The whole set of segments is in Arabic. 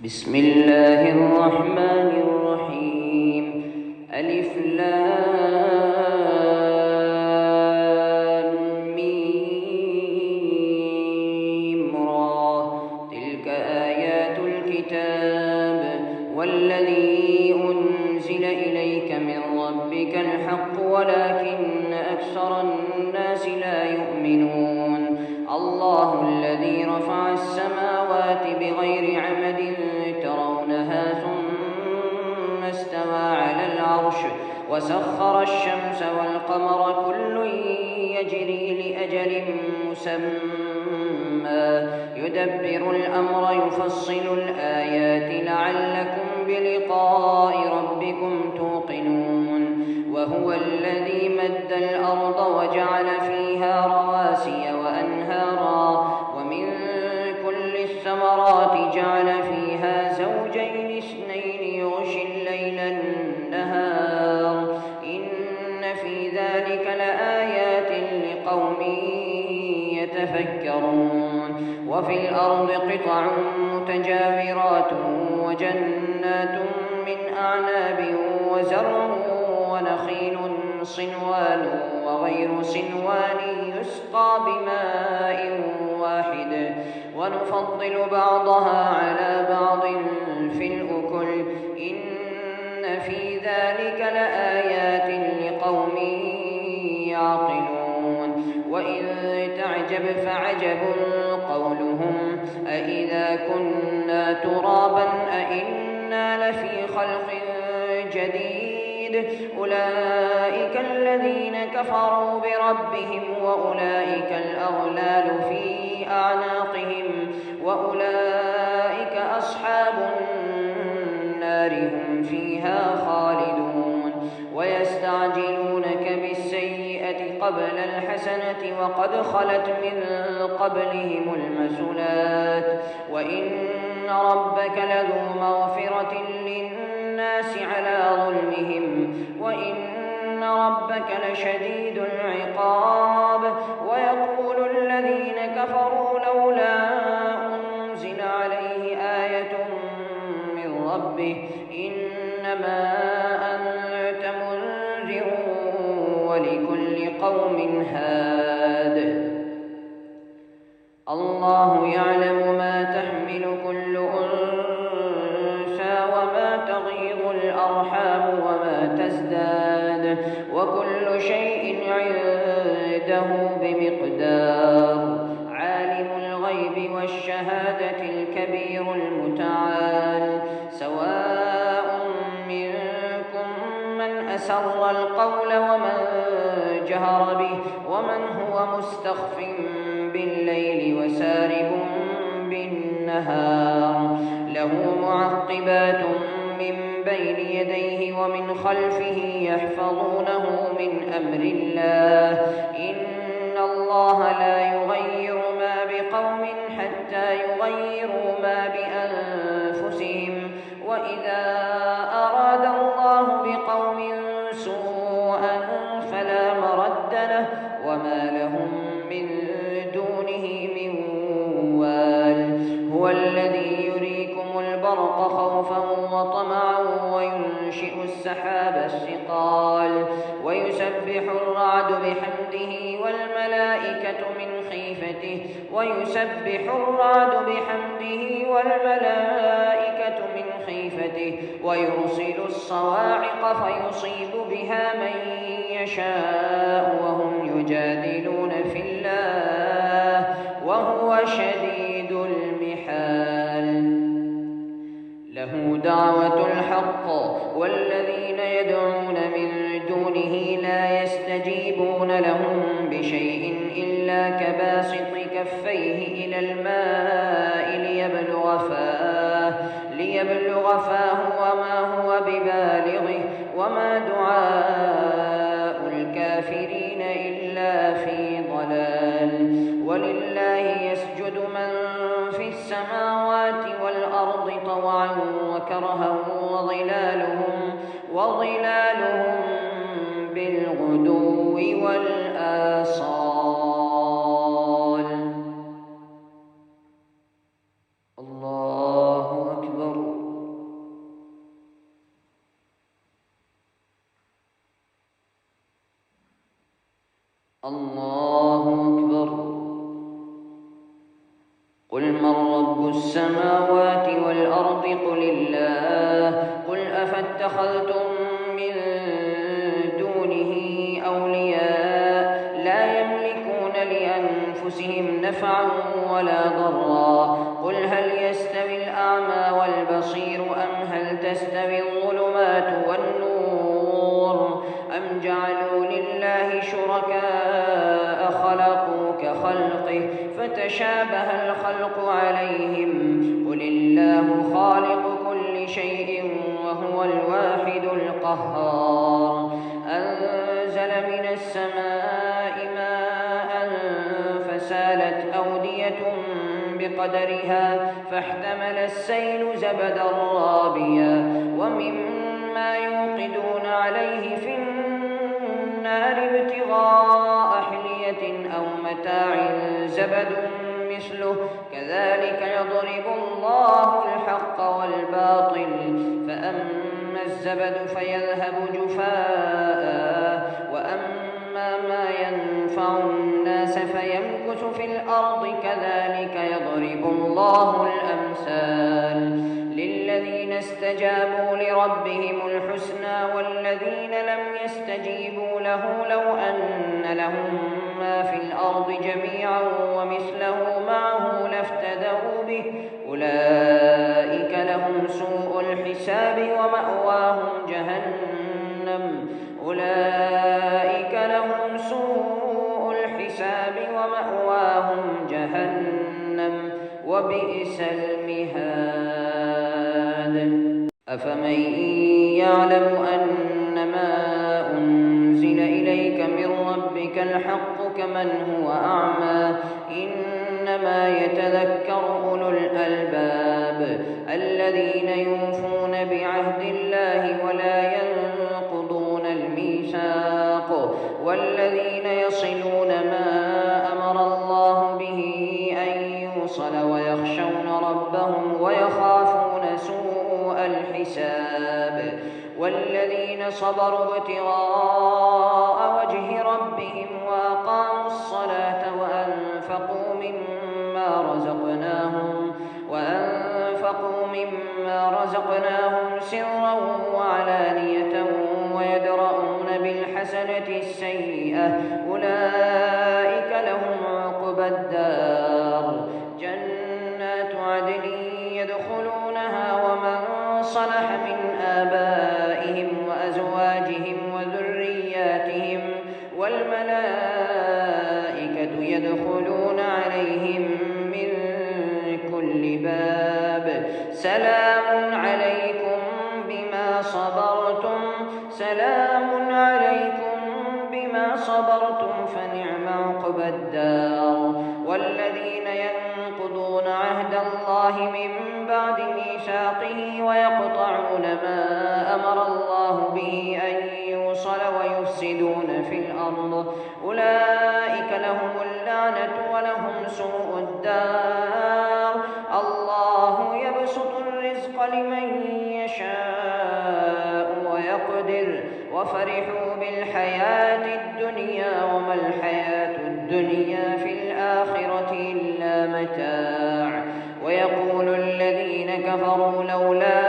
بسم الله الرحمن الرحيم. ألف لام ميم را. تلك آيات الكتاب والذي أنزل إليك من ربك الحق ولكن أكثر الناس لا يؤمنون. الله الذي رفع السماوات بغير عمد ترونها ثم استوى على العرش وسخر الشمس والقمر كل يجري لأجل مسمى يدبر الأمر يفصل الآيات لعلكم بلقاء ربكم توقنون. وهو الذي مد الأرض وجعل فيها رواسي وأنهارا ومن كل الثمرات جعل فيها زوجين اثنين يغشي الليل النهار إن في ذلك لآيات لقوم يتفكرون. وفي الأرض قطع متجاورات وجنات من أعناب وزرع ونخيل صنوان وغير صنوان يسقى بماء واحد ونفضل بعضها على بعض في الأكل إن في ذلك لآيات لقوم يعقلون. وإن تعجب فعجب قولهم أإذا كنا ترابا أإنا لفي خلق جديد أولئك الذين كفروا بربهم وأولئك الأغلال في أعناقهم وأولئك أصحاب النار هم فيها خالدون. ويستعجلونك بالسيئة قبل الحسنة وقد خلت من قبلهم المثلات وإن ربك لذو مغفرة للناس على ظلمهم وإن ربك لشديد العقاب. ويقول الذين كفروا لولا أنزل عليه آية من ربه إنما أنت منذر ولكل قوم هاد. الله يعلم ما تحمل كل أنثى وما تغيض الأرحام وما تزداد وكل شيء عنده بمقدار. عالم الغيب والشهادة الكبير المتعال. سواء منكم من أسر القول ومن جهر به ومن هو مستخف بالليل وسارب بالنهار. له معقبات من بين يديه ومن خلفه يحفظونه من أمر الله إن الله لا يغير ما بقوم حتى يغيروا ما بأنفسهم وإذا أراد الله بقوم سوءا فلا مرد له وما لهم من دونه من وال. هو الذي يريكم البرق خوفا وطمعا وينشئ السحاب الثقال ويسبح الرعد بحمده والملائكة من خيفته ويرسل الصواعق فيصيب بها من يشاء وهم يجادلون في الله وهو شديد المحال. له دعوة الحق والذين يدعون من دونه لا يستجيبون لهم بشيء إلا كباسط كفيه إلى الماء ليبلغ فاه وما هو ببالغه وما دعاء الكافرين إلا في ضلال. ولله يسجد من في السماوات والأرض طوعا وكرها وظلالهم بالغدو والآصال. الله أكبر. الأرض قل الله قل أفاتخذتم من دونه أولياء لا يملكون لأنفسهم نفعا ولا ضرا قل هل يستوي الأعمى والبصير أم هل تستوي الظلمات والنور أم جعلوا لله شركاء خلقوا كخلقه فتشابه الخلق عليهم قل الله خالق كل شيء وهو الواحد القهار أنزل من السماء ماء فسالت أودية بقدرها فاحتمل السيل زبدا رابيا ومما يوقدون عليه في النار ابتغاء حلية أو متاع زبد مثله كذلك يضرب الله الحق والباطل فأما الزبد فيذهب جفاء وأما ما ينفع الناس فيمكث في الأرض كذلك يضرب الله الأمثال للذين استجابوا لربهم الحسنى والذين لم يستجيبوا له لو أن لهم ما في الأرض جميعا ومثله معه لافتدوا به أولئك لهم سوء الحساب ومأواهم جهنم أولئك لهم سوء الحساب ومأواهم جهنم وبئس المهاد أفمن يعلم أنما أنزل إليك من ربك الحق كمن هو أعمى إنما يتذكر أولو الألباب الذين يوفون بعهد الله ولا ينقضون الميثاق والذين يصلون ما أمر الله به أن يوصل ويخشون ربهم ويخافون سوء الحساب والذين صبروا ابتغاء وجه ربهم وأقاموا الصلاة وأنفقوا مما رزقناهم سرا وعلانية ويدرؤون بالحسنة السيئة أولئك لهم عقبى الدار جنات عدن يدخلونها ومن صلح من آبائهم وأزواجهم وذرياتهم والملائكة يدخلون عليهم من كل باب سلام عليكم بما صبرتم فنعم عقبى الدار والذين ينقضون عهد الله من بعد ميثاقه ويقطعون ما أمر الله به أن يوصل ويفسدون في الأرض أولئك لهم اللعنة ولهم سوء الدار الله يبسط الرزق لمن يشاء ويقدر وفرحوا بالحياة الدنيا وما الحياة الدنيا في الآخرة إلا متاع ويقول الذين كفروا لولا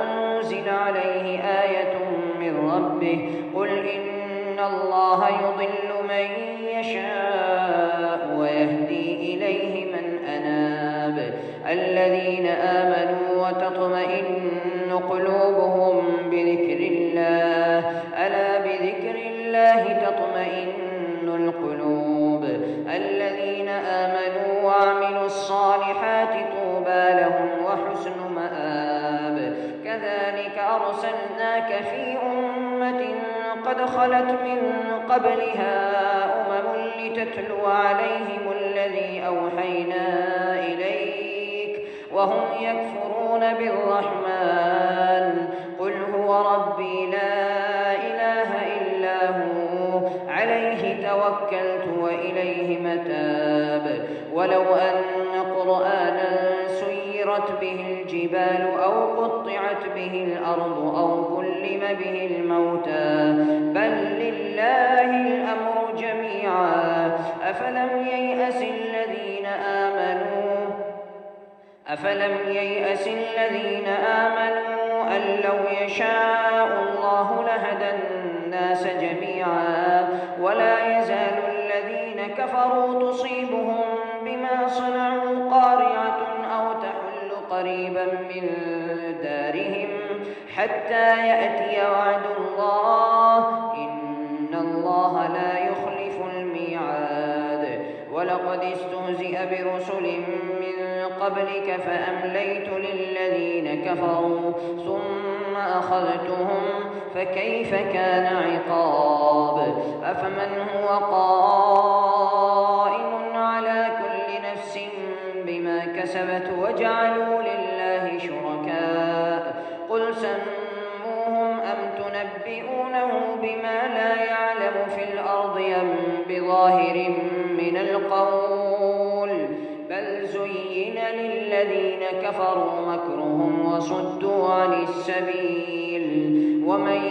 أنزل عليه آية من ربه قل إن الله يضل من يشاء ويهدي إليه من أناب الذين آمنوا وتطمئن قلوبهم بذكر الله ألا بذكر الله تطمئن القلوب الذين آمنوا وعملوا الصالحات طوبى لهم وحسن مآب كذلك أرسلناك في أمة قد خلت من قبلها لتتلو عليهم الذي أوحينا إليك وهم يكفرون بالرحمن قل هو ربي لا إله إلا هو عليه توكلت وإليه متاب ولو أن قرآنا سيرت به الجبال أو قطعت به الأرض أو كلم به الموتى بل لله الأمر جميعا أفلم ييأس الذين آمنوا أن لو يشاء الله لهدى الناس جميعا ولا يزال الذين كفروا تصيبهم بما صنعوا قارعة أو تحل قريبا من دارهم حتى يأتي وعد الله إن الله لا يخلف الميعاد. ولقد استهزئ برسل من قبلك فأمليت للذين كفروا ثم أخذتهم فكيف كان عقاب. أفمن هو قائم على كل نفس بما كسبت وجعلوا لله شركاء قل سموهم أم تنبئونه بما لا يعلم في الأرض أم بظاهر من القول بل زين للذين كفروا مكرهم وصدوا عن السبيل ومن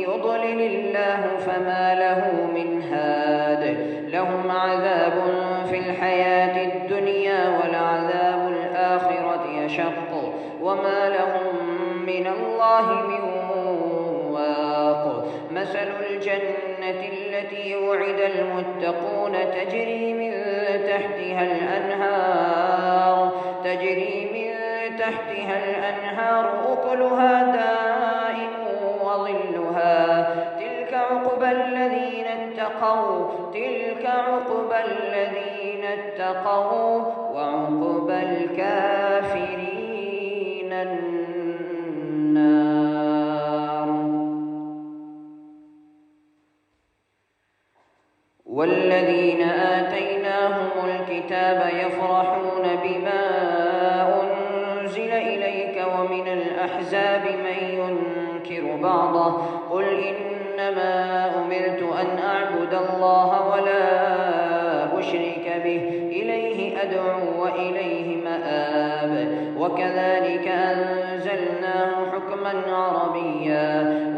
يضلل الله فما له من هاد. لهم عذاب في الحياة الدنيا ولعذاب الآخرة أشق وما لهم من الله من واق. مثل الجنة التي وعد المتقون تجري من تحتها الأنهار أكلها دائم وظلها تلك عقبى الذين اتقوا وعقبى الكافرين النار. والذين آتيناهم الكتاب يفرحون بما أنزل إليك ومن الأحزاب من ينكر بعضه قل إنما أمرت أن أعبد الله ولا أشرك به إليه أدعو وإليه مآب. وكذلك أنزلناه حكما عربيا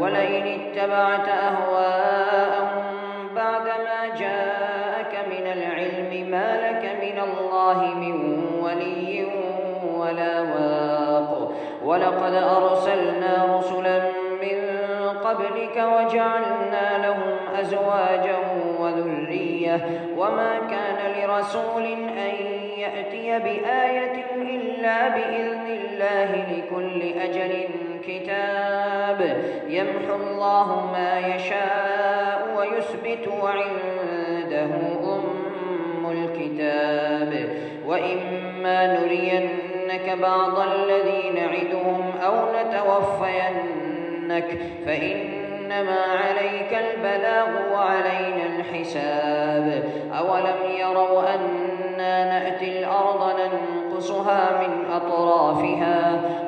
ولئن اتبعت أهواءهم بعدما جاءك من العلم ما لك من الله من ولي ولا واق. ولقد أرسلنا رسلا من قبلك وجعلنا لهم أزواجا وذرية وما كان لرسول أن يأتي بآية إلا بإذن الله لكل أجل كتاب. يمحو الله ما يشاء ويثبت وعنده أم الكتاب. وإما نرينك بعض الذي نعدهم أو نتوفينك فإنما عليك البلاغ وعلينا الحساب. أولم يروا أنا نأتي الأرض ننقصها من أطرافها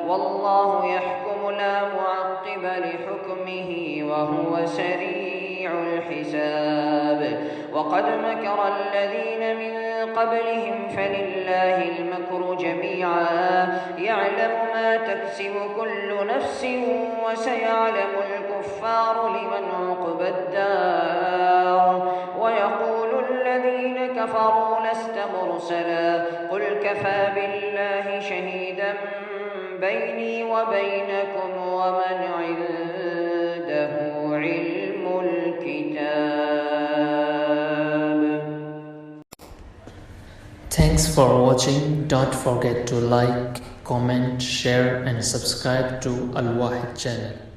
والله يحكم لا معقب لحكمه وهو سريع الحساب. وقد مكر الذين من قبلهم فلله المكر جميعا يعلم ما تكسب كل نفس وسيعلم الكفار لمن عقبى الدار. ويقول الذين كفروا لست مرسلا قل كفى بالله شهيدا بيني وبينكم ومن عنده علم الكتاب. Thanks for watching. Don't forget to like, comment, share and subscribe to Al Wahid channel.